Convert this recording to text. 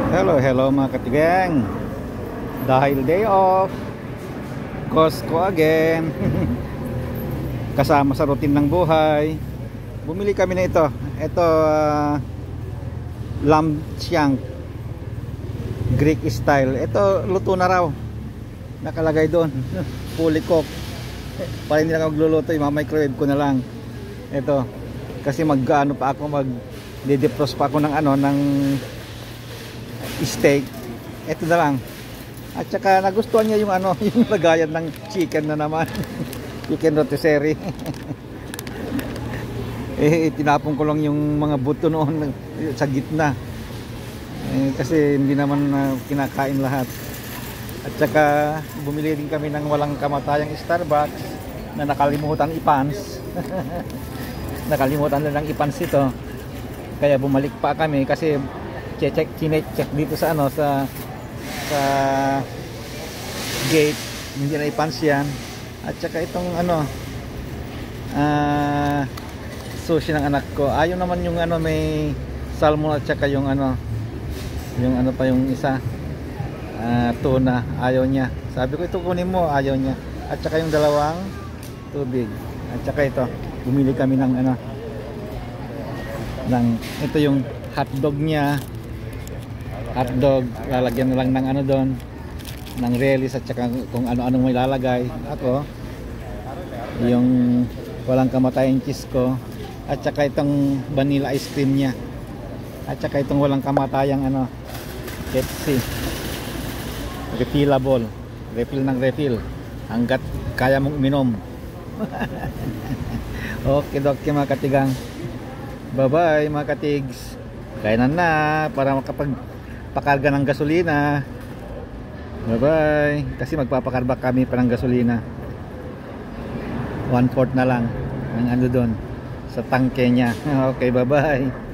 Hello, hello mga katigang. Dahil day off, Costco again. Kasama sa routine ng buhay, bumili kami na ito. Ito lamb shank, Greek style. Ito luto na raw, nakalagay doon. Fully cooked. Para hindi na ako magluluto, i-microwave ko na lang. Ito kasi mag-ano pa ako, mag-defrost pa ako ng ng steak. Ito na lang. At saka nagustuhan niya yung yung lagayan ng chicken na naman. Chicken rotisserie. Tinapon ko lang yung mga buto noon sa gitna. Kasi hindi naman kinakain lahat. At saka bumili din kami ng walang kamatayang Starbucks na nakalimutan i-pans. Nakalimutan nilang i-pans ito. Kaya bumalik pa kami kasi check dito sa sa gate, hindi na i-pans yan. At saka itong sushi ng anak ko, ayaw naman yung may salmon, at saka yung pa yung isa, tuna, ayaw niya. Sabi ko ito kunin mo, ayaw niya. At saka yung dalawang tubig. At saka ito, bumili kami ng ito yung hotdog niya. Hotdog, lalagyan na lang ng doon, ng relish, at saka kung ano-anong may lalagay. Ako, yung walang kamatayang cheese ko, at saka itong vanilla ice cream niya, at saka itong walang kamatayang Pepsi, refillable, refill ng refill hanggat kaya mong uminom. Okay mga katigang, bye bye mga katigs. Kainan na para makapagpakarga ng gasolina. Bye bye. Kasi magpapakarba kami pa ng gasolina. 1/4 na lang ang doon sa tangke niya. Okay, bye bye.